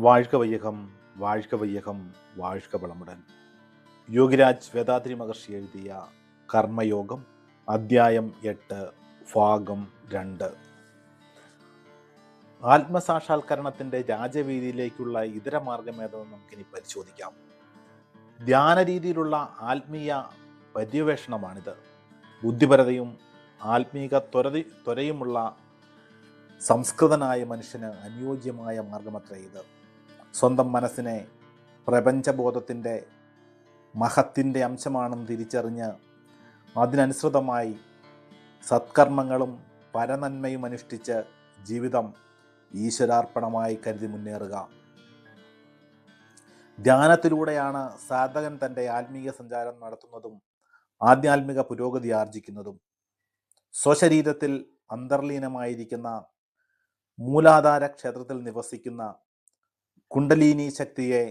வாழ்க வையகம், வாழ்க வையகம், வாழ்க வளமுடன். യോഗിരാജ് വേദാദ്രി മഹർഷി എഴുതിയ കർമ്മയോഗം അധ്യായം 8 ഭാഗം 2. ആത്മസാക്ഷാത്കരണത്തിൻ്റെ രാജവീതിയിലേക്കുള്ള ഇതര മാർഗമേതെന്ന് നമുക്കിനി പരിശോധിക്കാം. ധ്യാന രീതിയിലുള്ള ആത്മീയ പര്യവേഷണമാണിത്. ബുദ്ധിപരതയും ആത്മീക ത്വരയുമുള്ള സംസ്കൃതനായ മനുഷ്യന് അനുയോജ്യമായ മാർഗമത്രേ ഇത്. സ്വന്തം മനസ്സിനെ പ്രപഞ്ചബോധത്തിൻ്റെ മഹത്തിൻ്റെ അംശമാണെന്ന് തിരിച്ചറിഞ്ഞ് അതിനനുസൃതമായി സത്കർമ്മങ്ങളും പരനന്മയും അനുഷ്ഠിച്ച് ജീവിതം ഈശ്വരാർപ്പണമായി കരുതി മുന്നേറുക. ധ്യാനത്തിലൂടെയാണ് സാധകൻ തൻ്റെ ആത്മീയ സഞ്ചാരം നടത്തുന്നതും ആധ്യാത്മിക പുരോഗതി ആർജിക്കുന്നതും. സ്വശരീരത്തിൽ അന്തർലീനമായിരിക്കുന്ന മൂലാധാര ക്ഷേത്രത്തിൽ നിവസിക്കുന്ന കുണ്ടലിനി ശക്തിയെ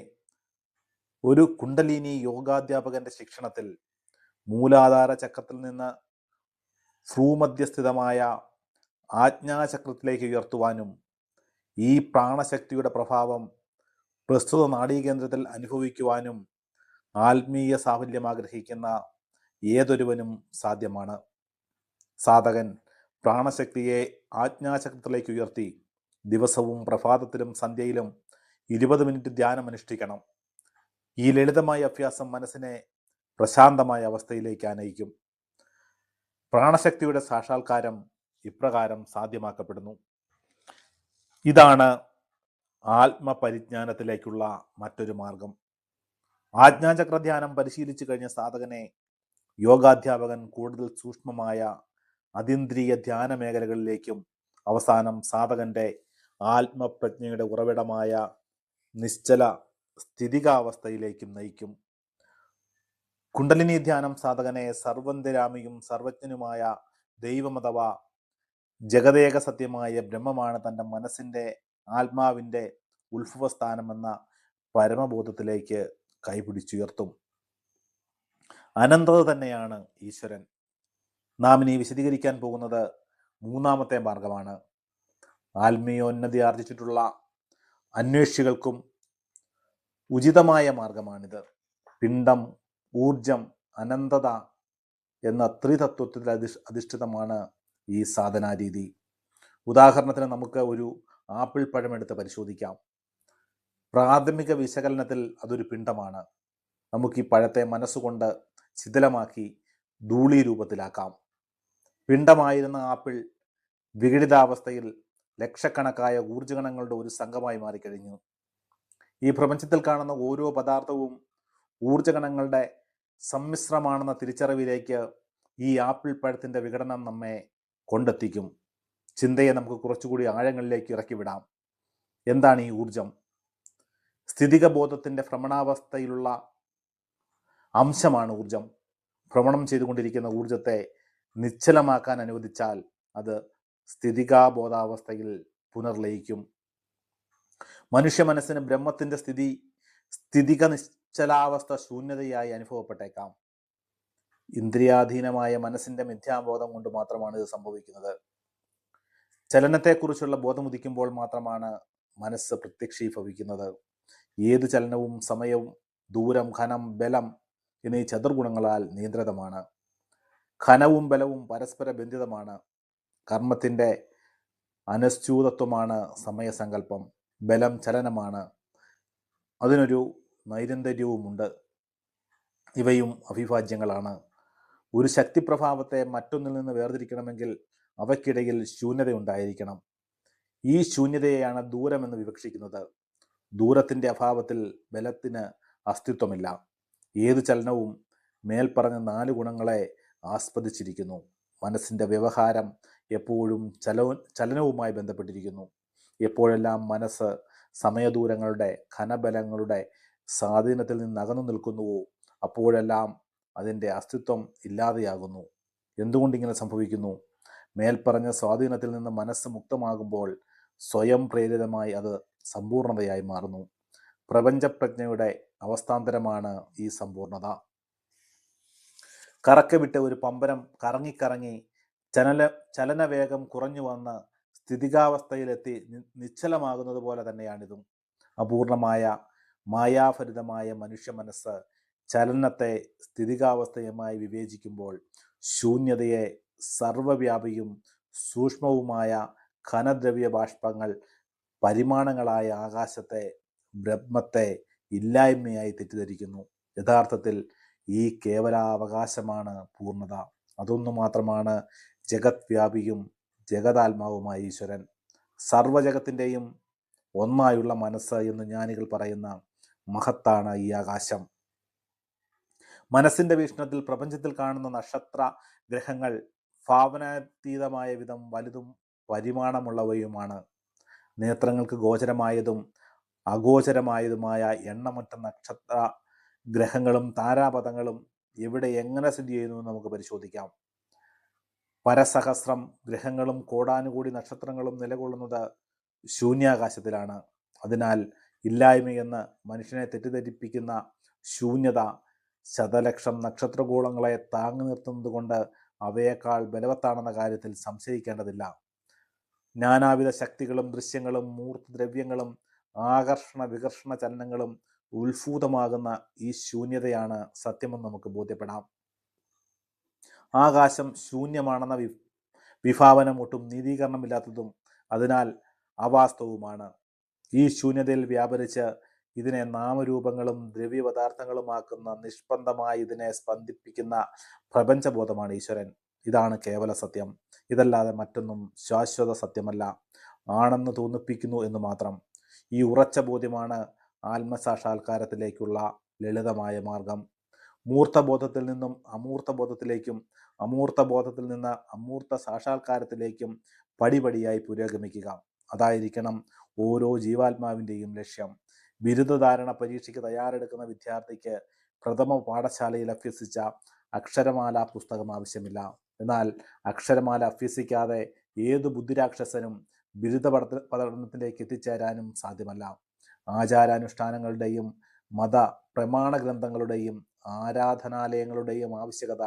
ഒരു കുണ്ടലിനി യോഗാധ്യാപകന്റെ ശിക്ഷണത്തിൽ മൂലാധാര ചക്രത്തിൽ നിന്ന് ഭ്രൂമധ്യസ്ഥിതമായ ആജ്ഞാചക്രത്തിലേക്ക് ഉയർത്തുവാനും ഈ പ്രാണശക്തിയുടെ പ്രഭാവം പ്രസ്തുത നാഡീകേന്ദ്രത്തിൽ അനുഭവിക്കുവാനും ആത്മീയ സാഫല്യം ആഗ്രഹിക്കുന്ന ഏതൊരുവനും സാധ്യമാണ്. സാധകൻ പ്രാണശക്തിയെ ആജ്ഞാചക്രത്തിലേക്ക് ഉയർത്തി ദിവസവും പ്രഭാതത്തിലും സന്ധ്യയിലും 20 മിനിറ്റ് ധ്യാനം അനുഷ്ഠിക്കണം. ഈ ലളിതമായ അഭ്യാസം മനസ്സിനെ പ്രശാന്തമായ അവസ്ഥയിലേക്ക് ആനയിക്കും. പ്രാണശക്തിയുടെ സാക്ഷാത്കാരം ഇപ്രകാരം സാധ്യമാക്കപ്പെടുന്നു. ഇതാണ് ആത്മപരിജ്ഞാനത്തിലേക്കുള്ള മറ്റൊരു മാർഗം. ആജ്ഞാചക്ര ധ്യാനം പരിശീലിച്ചു കഴിഞ്ഞ സാധകനെ യോഗാധ്യാപകൻ കൂടുതൽ സൂക്ഷ്മമായ അതീന്ദ്രിയ ധ്യാന മേഖലകളിലേക്കും അവസാനം സാധകന്റെ ആത്മപ്രജ്ഞയുടെ ഉറവിടമായ നിശ്ചല സ്ഥിതികാവസ്ഥയിലേക്കും നയിക്കും. കുണ്ടലിനി ധ്യാനം സാധകനെ സർവന്തരാമിയും സർവജ്ഞനുമായ ദൈവം അഥവാ ജഗതേക സത്യമായ ബ്രഹ്മമാണ് തൻ്റെ മനസ്സിൻ്റെ ആത്മാവിൻ്റെ ഉത്ഭവസ്ഥാനമെന്ന പരമബോധത്തിലേക്ക് കൈപിടിച്ചുയർത്തും. അനന്തത തന്നെയാണ് ഈശ്വരൻ. നാം ഇനി വിശദീകരിക്കാൻ പോകുന്നത് മൂന്നാമത്തെ മാർഗമാണ്. ആത്മീയോന്നതി ആർജിച്ചിട്ടുള്ള അന്വേഷികൾക്കും ഉചിതമായ മാർഗമാണിത്. പിണ്ഡം, ഊർജം, അനന്തത എന്ന ത്രിതത്വത്തിൽ അധിഷ്ഠിതമാണ് ഈ സാധനാരീതി. ഉദാഹരണത്തിന് നമുക്ക് ഒരു ആപ്പിൾ പഴമെടുത്ത് പരിശോധിക്കാം. പ്രാഥമിക വിശകലനത്തിൽ അതൊരു പിണ്ഡമാണ്. നമുക്ക് ഈ പഴത്തെ മനസ്സുകൊണ്ട് ശിഥിലമാക്കി ധൂളി രൂപത്തിലാക്കാം. പിണ്ഡമായിരുന്ന ആപ്പിൾ വിഘടിതാവസ്ഥയിൽ ലക്ഷക്കണക്കായ ഊർജഗണങ്ങളുടെ ഒരു സംഘമായി മാറിക്കഴിഞ്ഞു. ഈ പ്രപഞ്ചത്തിൽ കാണുന്ന ഓരോ പദാർത്ഥവും ഊർജഗണങ്ങളുടെ സമ്മിശ്രമാണെന്ന തിരിച്ചറിവിലേക്ക് ഈ ആപ്പിൾ പഴത്തിൻ്റെ വിഘടനം നമ്മെ കൊണ്ടെത്തിക്കും. ചിന്തയെ നമുക്ക് കുറച്ചുകൂടി ആഴങ്ങളിലേക്ക് ഇറക്കിവിടാം. എന്താണ് ഈ ഊർജം? സ്ഥിതിക ബോധത്തിൻ്റെ ഭ്രമണാവസ്ഥയിലുള്ള അംശമാണ് ഊർജം. ഭ്രമണം ചെയ്തുകൊണ്ടിരിക്കുന്ന ഊർജത്തെ നിശ്ചലമാക്കാൻ അനുവദിച്ചാൽ അത് സ്ഥിതികാബോധാവസ്ഥയിൽ പുനർലയിക്കും. മനുഷ്യ മനസ്സിന് ബ്രഹ്മത്തിൻ്റെ സ്ഥിതിക നിശ്ചലാവസ്ഥ ശൂന്യതയായി അനുഭവപ്പെട്ടേക്കാം. ഇന്ദ്രിയാധീനമായ മനസ്സിൻ്റെ മിഥ്യാബോധം കൊണ്ട് മാത്രമാണ് ഇത് സംഭവിക്കുന്നത്. ചലനത്തെക്കുറിച്ചുള്ള ബോധമുദിക്കുമ്പോൾ മാത്രമാണ് മനസ്സ് പ്രത്യക്ഷീഭവിക്കുന്നത്. ഏത് ചലനവും സമയവും ദൂരം, ഘനം, ബലം എന്നീ ചതുർഗുണങ്ങളാൽ നിയന്ത്രിതമാണ്. ഘനവും ബലവും പരസ്പര ബന്ധിതമാണ്. കർമ്മത്തിൻ്റെ അനശ്ചൂതത്വമാണ് സമയസങ്കല്പം. ബലം ചലനമാണ്, അതിനൊരു നൈരന്തര്യവുമുണ്ട്. ഇവയും അവിഭാജ്യങ്ങളാണ്. ഒരു ശക്തിപ്രഭാവത്തെ മറ്റൊന്നിൽ നിന്ന് വേർതിരിക്കണമെങ്കിൽ അവയ്ക്കിടയിൽ ശൂന്യതയുണ്ടായിരിക്കണം. ഈ ശൂന്യതയെയാണ് ദൂരമെന്ന് വിവക്ഷിക്കുന്നത്. ദൂരത്തിൻ്റെ അഭാവത്തിൽ ബലത്തിന് അസ്തിത്വമില്ല. ഏതു ചലനവും മേൽപ്പറഞ്ഞ 4 ഗുണങ്ങളെ ആസ്പദിച്ചിരിക്കുന്നു. മനസ്സിൻ്റെ വ്യവഹാരം എപ്പോഴും ചലനവുമായി ബന്ധപ്പെട്ടിരിക്കുന്നു. എപ്പോഴെല്ലാം മനസ്സ് സമയദൂരങ്ങളുടെ ഘനബലങ്ങളുടെ സ്വാധീനത്തിൽ നിന്ന് അകന്നു നിൽക്കുന്നുവോ അപ്പോഴെല്ലാം അതിൻ്റെ അസ്തിത്വം ഇല്ലാതെയാകുന്നു. എന്തുകൊണ്ടിങ്ങനെ സംഭവിക്കുന്നു? മേൽപ്പറഞ്ഞ സ്വാധീനത്തിൽ നിന്ന് മനസ്സ് മുക്തമാകുമ്പോൾ സ്വയം പ്രേരിതമായി അത് സമ്പൂർണതയായി മാറുന്നു. പ്രപഞ്ചപ്രജ്ഞയുടെ അവസ്ഥാന്തരമാണ് ഈ സമ്പൂർണത. കറക്ക വിട്ട് ഒരു പമ്പരം കറങ്ങിക്കറങ്ങി ചലനവേഗം കുറഞ്ഞു വന്ന് സ്ഥിതികാവസ്ഥയിലെത്തി നിശ്ചലമാകുന്നത് പോലെ തന്നെയാണിതും. അപൂർണമായ മായാഭരിതമായ മനുഷ്യ മനസ്സ് ചലനത്തെ സ്ഥിതികാവസ്ഥയുമായി വിവേചിക്കുമ്പോൾ ശൂന്യതയെ സർവവ്യാപിയും സൂക്ഷ്മവുമായ ഘനദ്രവ്യ ബാഷ്പങ്ങൾ പരിമാണങ്ങളായ ആകാശത്തെ ബ്രഹ്മത്തെ ഇല്ലായ്മയായി തെറ്റിദ്ധരിക്കുന്നു. യഥാർത്ഥത്തിൽ ഈ കേവലാവകാശമാണ് പൂർണ്ണത. അതൊന്നു മാത്രമാണ് ജഗത് വ്യാപിയും ജഗതാത്മാവുമായ ഈശ്വരൻ. സർവജഗത്തിൻ്റെയും ഒന്നായുള്ള മനസ്സ് എന്ന് ജ്ഞാനികൾ പറയുന്ന മഹത്താണ് ഈ ആകാശം. മനസ്സിന്റെ വീക്ഷണത്തിൽ പ്രപഞ്ചത്തിൽ കാണുന്ന നക്ഷത്ര ഗ്രഹങ്ങൾ ഭാവനാതീതമായ വിധം വലുതും പരിമാണമുള്ളവയുമാണ്. നേത്രങ്ങൾക്ക് ഗോചരമായതും അഗോചരമായതുമായ എണ്ണമറ്റ നക്ഷത്ര ഗ്രഹങ്ങളും താരാപഥങ്ങളും എവിടെ എങ്ങനെ സ്ഥിതി ചെയ്യുന്നു എന്ന് നമുക്ക് പരിശോധിക്കാം. പരസഹസ്രം ഗ്രഹങ്ങളും കോടാനുകൂടി നക്ഷത്രങ്ങളും നിലകൊള്ളുന്നത് ശൂന്യാകാശത്തിലാണ്. അതിനാൽ ഇല്ലായ്മയെന്ന് മനുഷ്യനെ തെറ്റിദ്ധരിപ്പിക്കുന്ന ശൂന്യത ശതലക്ഷം നക്ഷത്രഗോളങ്ങളെ താങ്ങി നിർത്തുന്നത് കൊണ്ട് അവയേക്കാൾ ബലവത്താണെന്ന കാര്യത്തിൽ സംശയിക്കേണ്ടതില്ല. നാനാവിധ ശക്തികളും ദൃശ്യങ്ങളും മൂർത്തദ്രവ്യങ്ങളും ആകർഷണ വികർഷണ ചലനങ്ങളും ഉത്ഭൂതമാകുന്ന ഈ ശൂന്യതയാണ് സത്യമെന്ന് നമുക്ക് ബോധ്യപ്പെടാം. ആകാശം ശൂന്യമാണെന്ന വിഭാവനം ഒട്ടും നീതീകരണമില്ലാത്തതും അതിനാൽ അവാസ്തവുമാണ്. ഈ ശൂന്യതയിൽ വ്യാപരിച്ച് ഇതിനെ നാമരൂപങ്ങളും ദ്രവ്യപദാർത്ഥങ്ങളുമാക്കുന്ന നിഷ്പന്ദമായി ഇതിനെ സ്പന്ദിപ്പിക്കുന്ന പ്രപഞ്ചബോധമാണ് ഈശ്വരൻ. ഇതാണ് കേവല സത്യം. ഇതല്ലാതെ മറ്റൊന്നും ശാശ്വത സത്യമല്ല, ആണെന്ന് തോന്നിപ്പിക്കുന്നു എന്ന് മാത്രം. ഈ ഉറച്ച ബോധ്യമാണ് ആത്മസാക്ഷാത്കാരത്തിലേക്കുള്ള ലളിതമായ മാർഗം. മൂർത്തബോധത്തിൽ നിന്നും അമൂർത്തബോധത്തിലേക്കും അമൂർത്തബോധത്തിൽ നിന്ന് അമൂർത്ത സാക്ഷാത്കാരത്തിലേക്കും പടിപടിയായി പുരോഗമിക്കുക. അതായിരിക്കണം ഓരോ ജീവാത്മാവിൻ്റെയും ലക്ഷ്യം. ബിരുദധാരണ പരീക്ഷയ്ക്ക് തയ്യാറെടുക്കുന്ന വിദ്യാർത്ഥിക്ക് പ്രഥമ പാഠശാലയിൽ അഭ്യസിച്ച അക്ഷരമാല പുസ്തകം ആവശ്യമില്ല. എന്നാൽ അക്ഷരമാല അഭ്യസിക്കാതെ ഏതു ബുദ്ധിരാക്ഷസനും ബിരുദ പഠനത്തിലേക്ക് എത്തിച്ചേരാനും സാധ്യമല്ല. ആചാരാനുഷ്ഠാനങ്ങളുടെയും മത പ്രമാണ ഗ്രന്ഥങ്ങളുടെയും ആരാധനാലയങ്ങളുടെയും ആവശ്യകത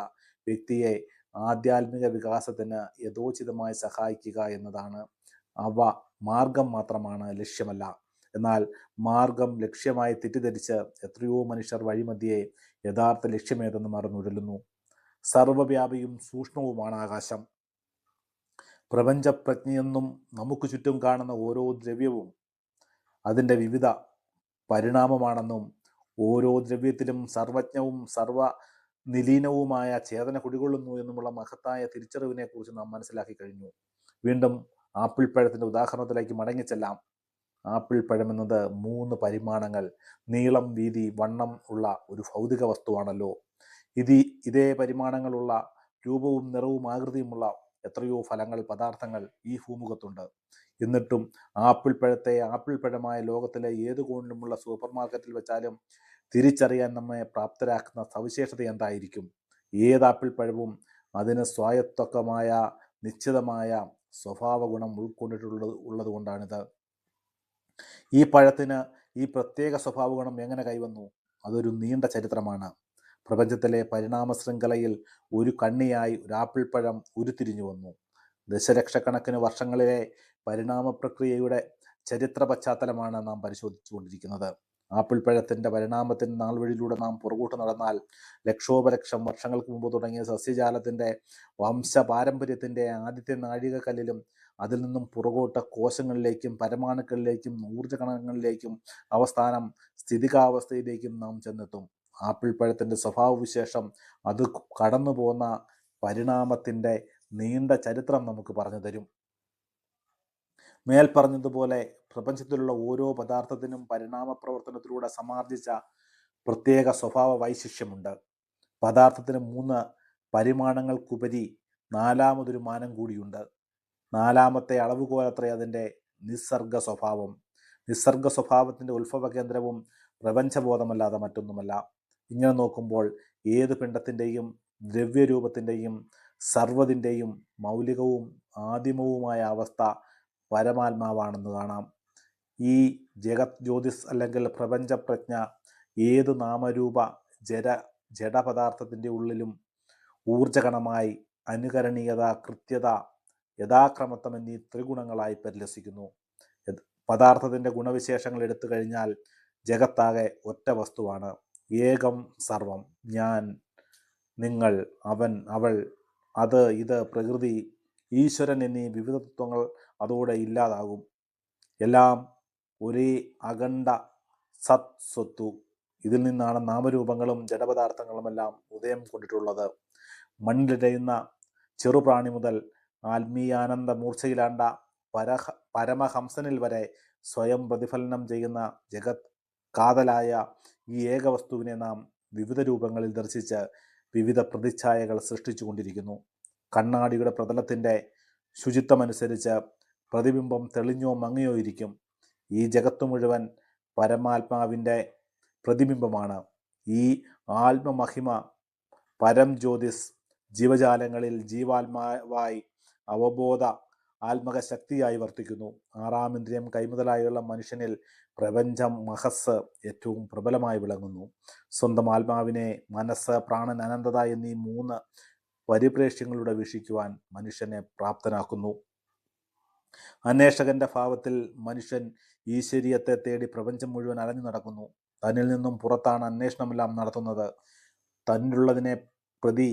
വ്യക്തിയെ ആധ്യാത്മിക വികാസത്തിന് യഥോചിതമായി സഹായിക്കുക എന്നതാണ്. അവ മാർഗം മാത്രമാണ്, ലക്ഷ്യമല്ല. എന്നാൽ മാർഗം ലക്ഷ്യമായി തെറ്റിദ്ധരിച്ച് എത്രയോ മനുഷ്യർ വഴിമധ്യേ യഥാർത്ഥ ലക്ഷ്യമേതെന്ന് മറന്നുരുളുന്നു. സർവവ്യാപിയും സൂക്ഷ്മവുമാണ് ആകാശം. പ്രപഞ്ചപ്രജ്ഞയെന്നും നമുക്ക് ചുറ്റും കാണുന്ന ഓരോ ദ്രവ്യവും അതിൻ്റെ വിവിധ പരിണാമമാണെന്നും ഓരോ ദ്രവ്യത്തിലും സർവജ്ഞവും സർവനിലീനവുമായ ചേതന കുടികൊള്ളുന്നു എന്നുമുള്ള മഹത്തായ തിരിച്ചറിവിനെ കുറിച്ച് നാം മനസ്സിലാക്കി കഴിഞ്ഞു. വീണ്ടും ആപ്പിൾ പഴത്തിൻ്റെ ഉദാഹരണത്തിലേക്ക് മടങ്ങിച്ചെല്ലാം. ആപ്പിൾ പഴം എന്നത് 3 പരിമാണങ്ങൾ, നീളം, വീതി, വണ്ണം ഉള്ള ഒരു ഭൗതിക വസ്തുവാണല്ലോ. ഇതേ പരിമാണങ്ങളുള്ള രൂപവും നിറവും ആകൃതിയുമുള്ള എത്രയോ ഫലങ്ങൾ, പദാർത്ഥങ്ങൾ ഈ ഭൂമുഖത്തുണ്ട്. എന്നിട്ടും ആപ്പിൾ പഴത്തെ ആപ്പിൾ പഴമായ ലോകത്തിലെ ഏത് കോണിലുമുള്ള സൂപ്പർ മാർക്കറ്റിൽ വെച്ചാലും തിരിച്ചറിയാൻ നമ്മെ പ്രാപ്തരാക്കുന്ന സവിശേഷത എന്തായിരിക്കും? ഏത് ആപ്പിൾ പഴവും അതിന് സ്വായത്തക്കമായ നിശ്ചിതമായ സ്വഭാവ ഗുണം ഉള്ളത് കൊണ്ടാണിത്. ഈ പഴത്തിന് ഈ പ്രത്യേക സ്വഭാവ ഗുണം എങ്ങനെ കൈവന്നു? അതൊരു നീണ്ട ചരിത്രമാണ്. പ്രപഞ്ചത്തിലെ പരിണാമ ശൃംഖലയിൽ ഒരു കണ്ണിയായി ഒരു ആപ്പിൾ പഴം ഉരുത്തിരിഞ്ഞു വന്നു. ദശലക്ഷക്കണക്കിന് വർഷങ്ങളിലെ പരിണാമ പ്രക്രിയയുടെ ചരിത്ര പശ്ചാത്തലമാണ് നാം പരിശോധിച്ചു കൊണ്ടിരിക്കുന്നത്. ആപ്പിൾ പഴത്തിൻ്റെ പരിണാമത്തിൻ്റെ നാൾവഴിയിലൂടെ നാം പുറകോട്ട് നടന്നാൽ ലക്ഷോപലക്ഷം വർഷങ്ങൾക്ക് മുമ്പ് തുടങ്ങിയ സസ്യജാലത്തിൻ്റെ വംശപാരമ്പര്യത്തിൻ്റെ ആദ്യത്തെ നാഴികക്കല്ലിലും അതിൽ നിന്നും പുറകോട്ട് കോശങ്ങളിലേക്കും പരമാണുക്കളിലേക്കും ഊർജ്ജകണങ്ങളിലേക്കും അവസാനം സ്ഥിതികാവസ്ഥയിലേക്കും നാം ചെന്നെത്തും. ആപ്പിൾ പഴത്തിൻ്റെ സ്വഭാവവിശേഷം അത് കടന്നു പോന്ന പരിണാമത്തിൻ്റെ നീണ്ട ചരിത്രം നമുക്ക് പറഞ്ഞു തരും. മേൽ പറഞ്ഞതുപോലെ പ്രപഞ്ചത്തിലുള്ള ഓരോ പദാർത്ഥത്തിനും പരിണാമ പ്രവർത്തനത്തിലൂടെ സമാർജിച്ച പ്രത്യേക സ്വഭാവ വൈശിഷ്ട്യമുണ്ട്. പദാർത്ഥത്തിന് 3 പരിമാണങ്ങൾക്കുപരി 4മതൊരു മാനം കൂടിയുണ്ട്. 4മത്തെ അളവുകോലത്രേ അതിൻ്റെ നിസ്സർഗ സ്വഭാവം. നിസ്സർഗ സ്വഭാവത്തിൻ്റെ ഉത്ഭവ കേന്ദ്രവും പ്രപഞ്ചബോധമല്ലാതെ മറ്റൊന്നുമല്ല. ഇങ്ങനെ നോക്കുമ്പോൾ ഏത് പിണ്ഡത്തിൻ്റെയും ദ്രവ്യരൂപത്തിൻ്റെയും സർവ്വതിൻ്റെയും മൗലികവും ആദിമവുമായ അവസ്ഥ പരമാത്മാവാണെന്ന് കാണാം. ഈ ജഗത് ജ്യോതിസ് അല്ലെങ്കിൽ പ്രപഞ്ചപ്രജ്ഞ ഏത് നാമരൂപ ജഡപദാർത്ഥത്തിൻ്റെ ഉള്ളിലും ഊർജകണമായി അനുകരണീയത, കൃത്യത, യഥാക്രമത്വം എന്നീ ത്രിഗുണങ്ങളായി പരിലസിക്കുന്നു. പദാർത്ഥത്തിൻ്റെ ഗുണവിശേഷങ്ങൾ എടുത്തു കഴിഞ്ഞാൽ ജഗത്താകെ ഒറ്റ വസ്തുവാണ്. ഏകം സർവം. ഞാൻ, നിങ്ങൾ, അവൻ, അവൾ, അത്, ഇത്, പ്രകൃതി, ഈശ്വരൻ എന്നീ വിവിധ തത്വങ്ങൾ അതോടെ ഇല്ലാതാകും. എല്ലാം ഒരേ അഖണ്ഡ സത് സ്വത്തു. ഇതിൽ നിന്നാണ് നാമരൂപങ്ങളും ജഡപദാർത്ഥങ്ങളുമെല്ലാം ഉദയം കൊണ്ടിട്ടുള്ളത്. മണ്ണിലിടയുന്ന ചെറുപ്രാണി മുതൽ ആത്മീയാനന്ദ മൂർച്ചയിലാണ്ട പരമഹംസനിൽ വരെ സ്വയം പ്രതിഫലനം ചെയ്യുന്ന ജഗത് കാതലായ ഈ ഏകവസ്തുവിനെ നാം വിവിധ രൂപങ്ങളിൽ ദർശിച്ച് വിവിധ പ്രതിച്ഛായകൾ സൃഷ്ടിച്ചു കൊണ്ടിരിക്കുന്നു. കണ്ണാടിയുടെ പ്രതലത്തിൻ്റെ ശുചിത്വമനുസരിച്ച് പ്രതിബിംബം തെളിഞ്ഞോ മങ്ങിയോ ഇരിക്കും. ഈ ജഗത്ത് മുഴുവൻ പരമാത്മാവിൻ്റെ പ്രതിബിംബമാണ്. ഈ ആത്മമഹിമ പരം ജ്യോതിസ് ജീവജാലങ്ങളിൽ ജീവാത്മാവായി അവബോധ ആത്മക ശക്തിയായി വർത്തിക്കുന്നു. ആറാമിന്ദ്രിയം കൈമുതലായുള്ള മനുഷ്യനിൽ പ്രപഞ്ചം മഹസ് ഏറ്റവും പ്രബലമായി വിളങ്ങുന്നു. സ്വന്തം ആത്മാവിനെ മനസ്സ്, പ്രാണൻ, അനന്തത എന്നീ 3 പരിപ്രേക്ഷ്യങ്ങളുടെ വീക്ഷിക്കുവാൻ മനുഷ്യനെ പ്രാപ്തനാക്കുന്നു. അന്വേഷകന്റെ ഭാവത്തിൽ മനുഷ്യൻ ഈശ്വരീയത്തെ തേടി പ്രപഞ്ചം മുഴുവൻ അലഞ്ഞു നടക്കുന്നു. തന്നിൽ നിന്നും പുറത്താണ് അന്വേഷണമെല്ലാം നടത്തുന്നത്. തന്നിലുള്ളതിനെ പ്രതി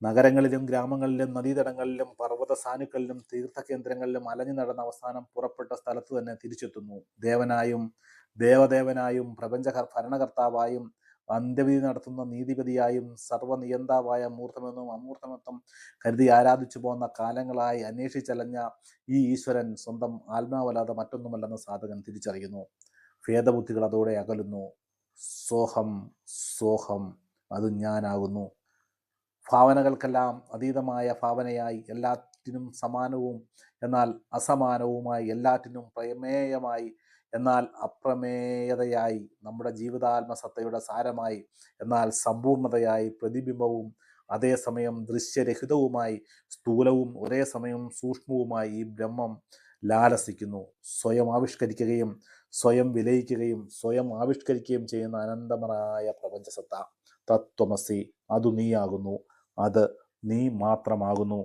നഗരങ്ങളിലും ഗ്രാമങ്ങളിലും നദീതടങ്ങളിലും പർവ്വത സാനുക്കളിലും തീർത്ഥകേന്ദ്രങ്ങളിലും അലഞ്ഞു നടന്ന അവസാനം പുറപ്പെട്ട സ്ഥലത്ത് തന്നെ തിരിച്ചെത്തുന്നു. ദേവനായും ദേവദേവനായും പ്രപഞ്ച ഭരണകർത്താവായും അന്ത്യവിധി നടത്തുന്ന നീതിപതിയായും സർവ്വനിയന്താവായ മൂർത്തമെന്നും അമൂർത്തമെന്നും കരുതി ആരാധിച്ചു പോന്ന കാലങ്ങളായി അന്വേഷിച്ചലഞ്ഞ ഈ ഈശ്വരൻ സ്വന്തം ആത്മാവല്ലാതെ മറ്റൊന്നുമല്ലെന്ന് സാധകൻ തിരിച്ചറിയുന്നു. ഭേദബുദ്ധികൾ അതോടെ അകലുന്നു. സോഹം സോഹം, അത് ഞാനാകുന്നു. ഭാവനകൾക്കെല്ലാം അതീതമായ ഭാവനയായി, എല്ലാറ്റിനും സമാനവും എന്നാൽ അസമാനവുമായി, എല്ലാറ്റിനും പ്രമേയമായി എന്നാൽ അപ്രമേയതയായി, നമ്മുടെ ജീവിതാത്മസത്തയുടെ സാരമായി എന്നാൽ സമ്പൂർണതയായി, പ്രതിബിംബവും അതേസമയം ദൃശ്യരഹിതവുമായി, സ്ഥൂലവും ഒരേ സമയം സൂക്ഷ്മവുമായി ഈ ബ്രഹ്മം ലാലസിക്കുന്നു. സ്വയം ആവിഷ്കരിക്കുകയും സ്വയം വിലയിക്കുകയും സ്വയം ആവിഷ്കരിക്കുകയും ചെയ്യുന്ന അനന്തമായ പ്രപഞ്ചസത്ത തത്വമസി, അതു നീയാകുന്നു. അത് നീ മാത്രമാകുന്നു.